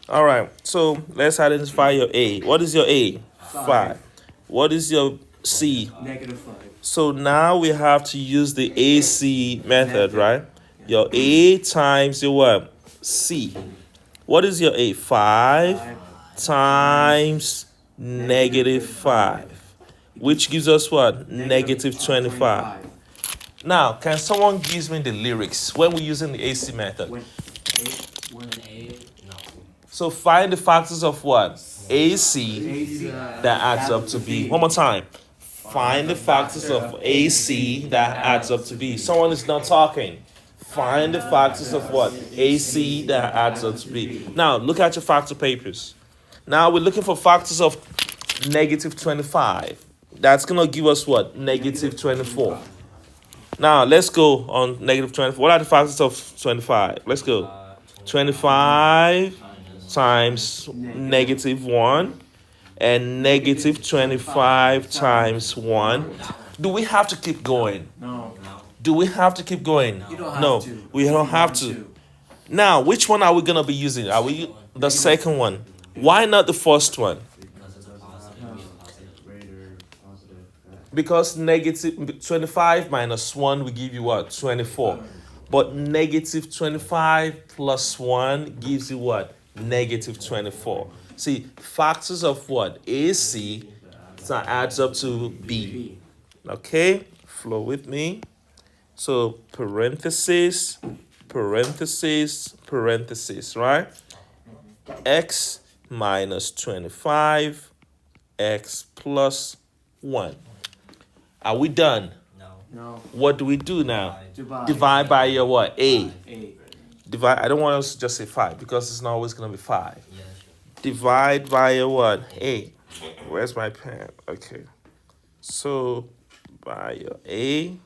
All right, so let's identify your A. What is your A? 5. What is your C? -5. So now we have to use the AC method, right? Your A times your what? C. What is your A? 5 times -5, which gives us what? -25. Now, can someone give me the lyrics when we're using the AC method? When A, no. So find the factors of what? AC AC that adds up to B. One more time. Find the factors of AC that adds up to B. Someone is not talking. Find the factors of what? AC that adds up to B. Now, look at your factor papers. Now, we're looking for factors of -25. That's going to give us what? -24. Now, let's go on -24. What are the factors of 25? Let's go. 25 times -1 and -25 times 1. Do we have to keep going? No. Do we have to keep going? You don't have No, to. we don't have to. Now, which one are we going to be using? Are we the second one? Why not the first one? Because -25 minus 1 will give you what? 24. But -25 plus 1 gives you what? -24. See, factors of what? AC that adds up to B. Okay? Flow with me. So, parentheses, parentheses, parentheses, right? X minus 25, X plus 1. Are we done? No. What do we do now? Divide. Divide by your what? A. A. Divide. I don't want us to just say 5 because it's not always going to be 5. Divide by your what? A. Where's my pen? Okay. So, by your A.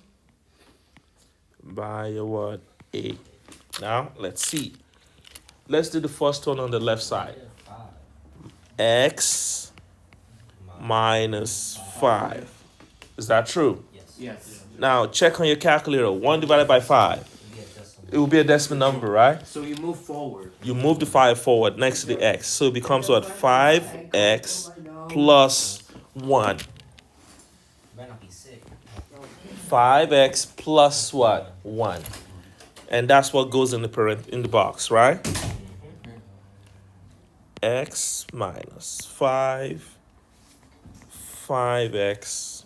By your what? A. Now, let's see. Let's do the first one on the left side. X minus 5. Is that true? Yes. Now, check on your calculator. 1 divided by 5. It will be a decimal number, right? So you move forward. You move the 5 forward next to the x. So it becomes what? 5x plus 1. 5x plus what? 1. And that's what goes in the box, right? X minus 5. 5x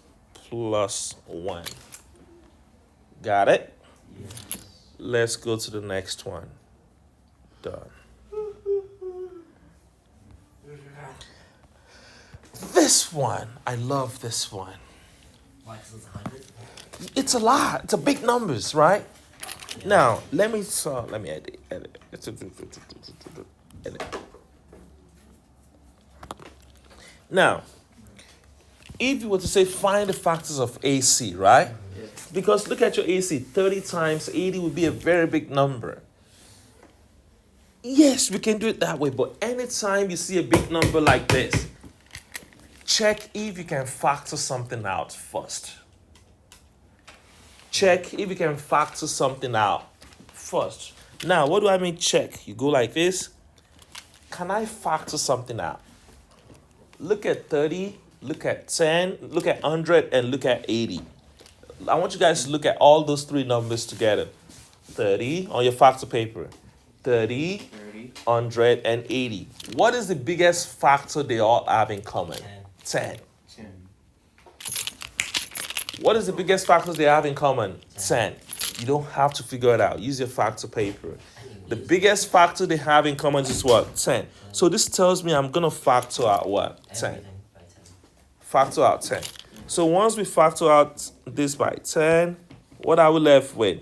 plus 1. Got it? Let's go to the next one. Done. This one, I love this one. Why? Because it's 100? It's a lot. It's a big numbers, right? Now, let me edit. Edit. Now, if you were to say find the factors of AC, right? Because look at your AC, 30 times 80 would be a very big number. Yes, we can do it that way, but anytime you see a big number like this, check if you can factor something out first. Check if you can factor something out first. Now, what do I mean check? You go like this. Can I factor something out? Look at 30, look at 10, look at 100, and look at 80. I want you guys to look at all those three numbers together. 30 on your factor paper. 30, 100, and 80. What is the biggest factor they all have in common? 10. What is the biggest factors they have in common? 10. You don't have to figure it out. Use your factor paper. The biggest factor they have in common is what? 10. So this tells me I'm going to factor out what? 10. Factor out 10. So once we factor out this by 10, what are we left with?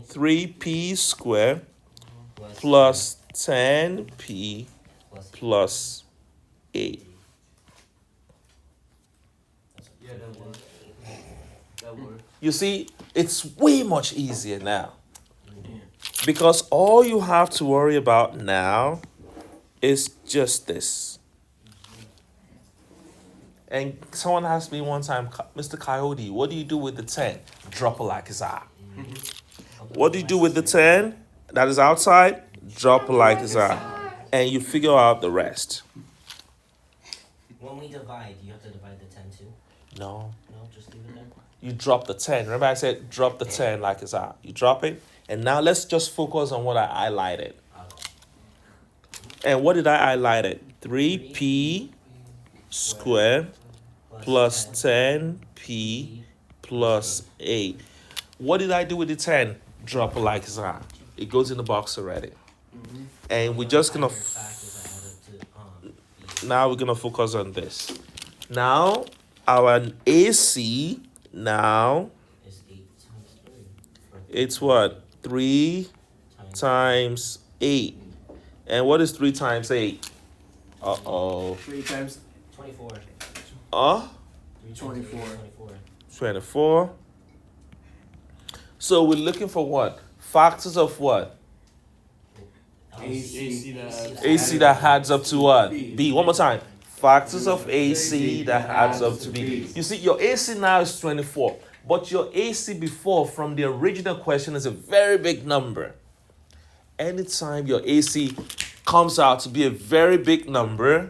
3p squared plus 10p plus 8. Yeah, that works. That works. You see, it's way much easier now. Because all you have to worry about now is just this. And someone asked me one time, Mr. Coyote, what do you do with the 10? Drop it like it's hot. What do you do with the 10 that is outside? Drop it like it's hot. and you figure out the rest. When we divide, you have to divide the 10 too? No, No, just leave it there? you drop the 10. Remember I said drop the 10 like it's out. You drop it, and now let's just focus on what I highlighted. And what did I highlight it? 3p squared plus 10p plus 8. What did I do with the 10? Drop it like it's out. It goes in the box already. And we're just gonna now we're gonna focus on this. Now our AC now Is 8 times 3. it's what? 3 times 8. And what is 3 times 8? Uh-oh. 3 times 24. 3 24. 24. So we're looking for what? Factors of what? AC AC that adds up to what? B. One more time. Factors of AC that adds up to B. You see, your AC now is 24. But your AC before from the original question is a very big number. Anytime your AC comes out to be a very big number,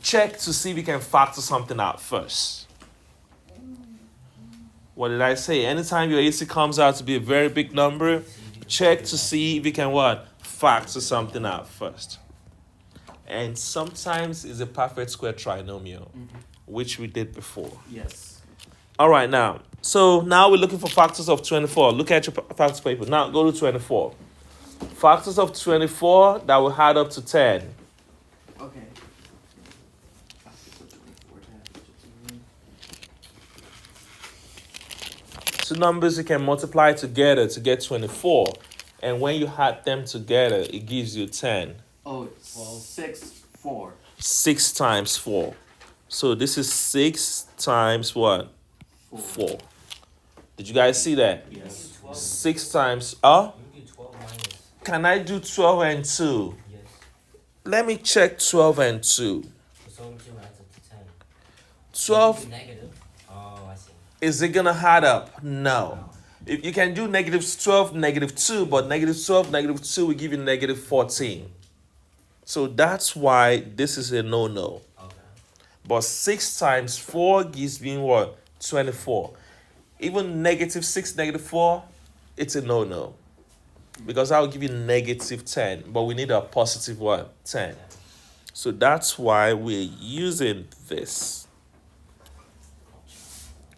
check to see if you can factor something out first. What did I say? Anytime your AC comes out to be a very big number, check to see if you can what? Factor something out first. And sometimes it's a perfect square trinomial, which we did before. Yes. All right, now. So now we're looking for factors of 24. Look at your factors paper. Now go to 24. Factors of 24 that will add up to 10. Okay. Two numbers you can multiply together to get 24. And when you add them together, it gives you 10. Oh, it's 6, 4. 6 times 4. So this is 6 times what? 4. Did you guys see that? Yes. 6 times... You can do 12 minus. Can I do 12 and 2? Yes. Let me check 12 and 2. So 2 adds up to 10. 12, You can do negative. Oh, I see. is it going to add up? No. If you can do negative 12, negative 2, but negative 12, negative 2 will give you negative 14. So that's why this is a no-no. Okay. But 6 times 4 gives me what? 24. Even negative 6, negative 4, it's a no-no. Because I will give you negative 10. But we need a positive what? 10. So that's why we're using this.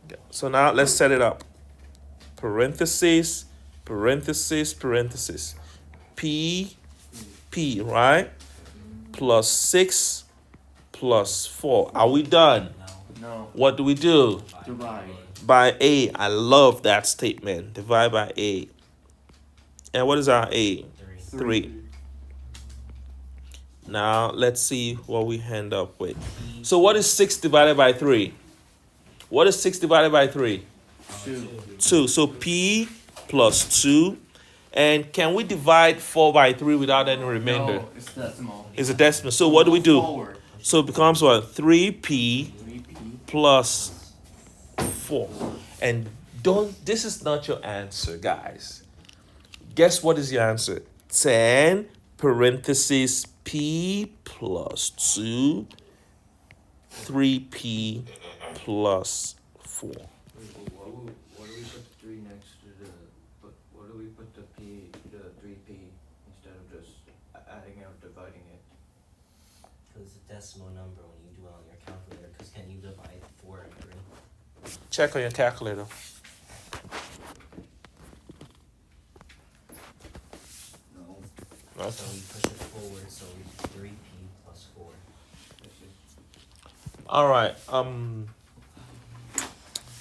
Okay. So now let's set it up. Parentheses, parentheses, parentheses. P, right? Plus 6 plus 4. Are we done? No. What do we do? Divide. By A. I love that statement. Divide by A. And what is our A? 3. Now, let's see what we end up with. So what is 6 divided by 3? What is 6 divided by 3? 2. 2. So P plus 2. And can we divide 4 by 3 without any remainder? No, it's decimal. It's a decimal. So what do we do? Forward. So it becomes what? 3P 3p. plus 4. And this is not your answer, guys. Guess what is your answer? 10 parentheses P plus 2, 3P plus 4. What do we put the 3 next to the, what do we put the 3p instead of just adding out, dividing it? Because it's a decimal number when you do it on your calculator. Because can you divide 4 and 3? Check on your calculator. No. So we push it forward, so we 3p plus 4. All right.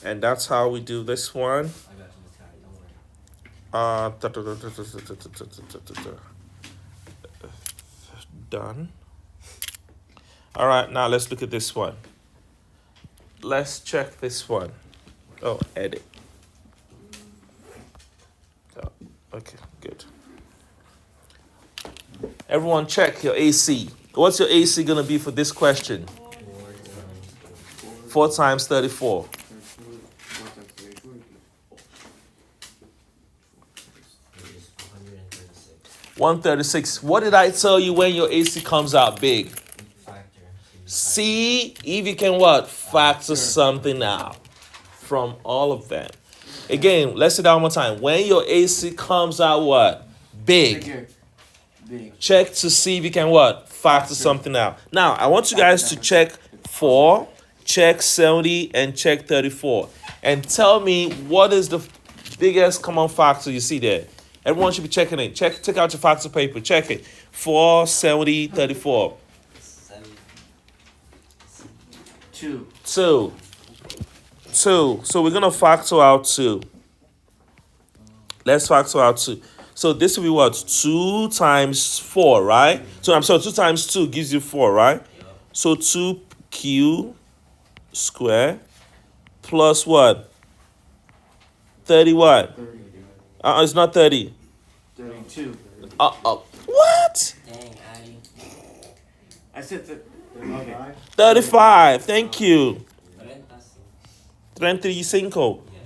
And that's how we do this one. I got you, Miss Kylie, don't worry. Done. All right, now let's look at this one. Let's check this one. Oh, edit. Oh, okay, good. Everyone check your AC. What's your AC going to be for this question? 4 times 34. Which is 136. 136. What did I tell you when your AC comes out big? Factor. See if you can what? Factor something out from all of them. Again, let's say that one more time. When your AC comes out what? Big. Bigger. Big. Check to see if you can what? Factor something out. Now, I want you guys to check 4, check 70, and check 34. And tell me what is the biggest common factor you see there. Everyone should be checking it. Check out your factor paper. Check it. 4, 70, 34. 2. 2. So we're going to factor out 2. Let's factor out 2. So this will be what? 2 times 4, right? So I'm sorry, 2 times 2 gives you 4, right? So 2q square plus what? 30 what? 30. It's not 30. 32. What? Dang, Addy. I said okay. 35. Thank you. 35. Yeah.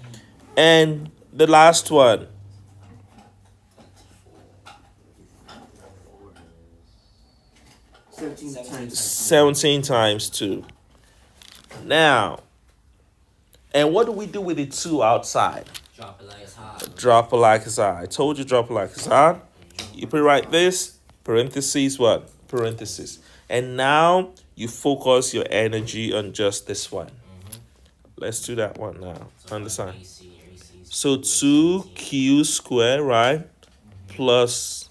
And the last one. 17 times. 17 times 2. Now, and what do we do with the 2 outside? Drop it like it's hot. Drop it like it's hot. I told you drop it like it's hot. You put right this, parentheses, what? Parentheses. And now you focus your energy on just this one. Let's do that one now. Understand? So 2q squared, right? Plus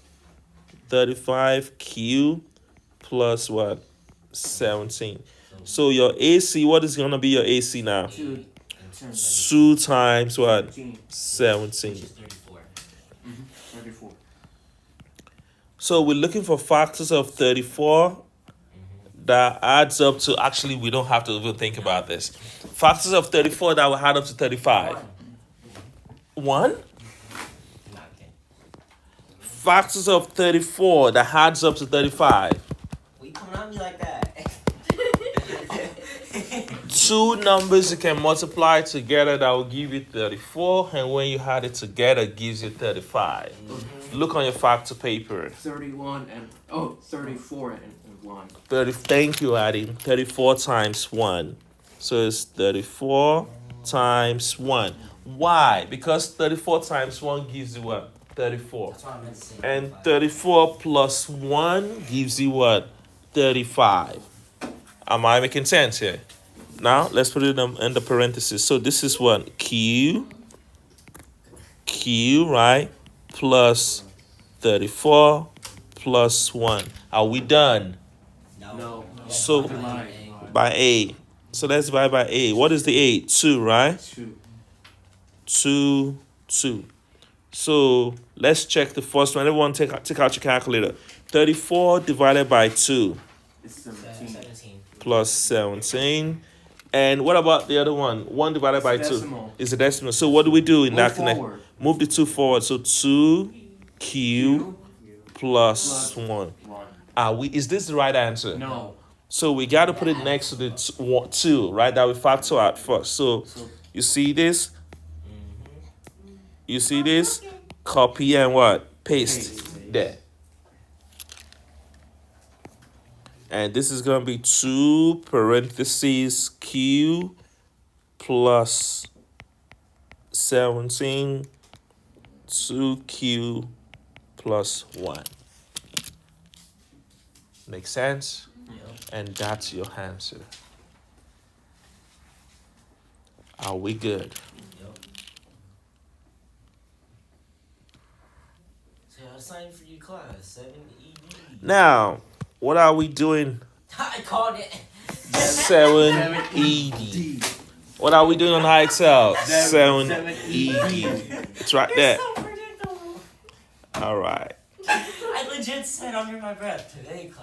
35q plus what? 17. So your AC, what is going to be your AC now? 2. 2 times what? 17. 17. 34. 34. So we're looking for factors of 34 that adds up to, actually, we don't have to even think about this. Factors of 34 that will add up to 35. 1? Not kidding. Factors of 34 that adds up to 35. What you coming at me like that? 2 numbers you can multiply together that will give you 34, and when you add it together, it gives you 35. Look on your factor paper. 31 and 34 and 1. 30. Thank you, Addy. 34 times 1. So it's 34 times 1. Why? Because 34 times 1 gives you what? 34. That's what I meant to say. And 34 plus 1 gives you what? 35. Am I making sense here? Now, let's put it in the parentheses. So this is what? Q, right? Plus 34 plus 1. Are we done? No. So, Divide. by A. So let's divide by A. What is the A? 2, right? 2. 2. So let's check the first one. Everyone take out your calculator. 34 divided by 2 It's 17. 17. plus 17. And what about the other one? 1 divided by 2 decimal. is a decimal. So what do we do in Move that forward. Move the 2 forward. So 2q plus 1. 1. Is this the right answer? No. So we got to put it next to the 2, right? That we factor out first. So you see this? You see this? Copy and what? Paste there. And this is going to be 2 parentheses q plus 17, 2q plus 1. Make sense? And that's your answer. Are we good? Yep. So I signed for your class, 7ED. Now, what are we doing? I called it. 7ED. What are we doing on high Excel? 7ED. It's right there. So predictable. All right. I legit said under my breath, today class.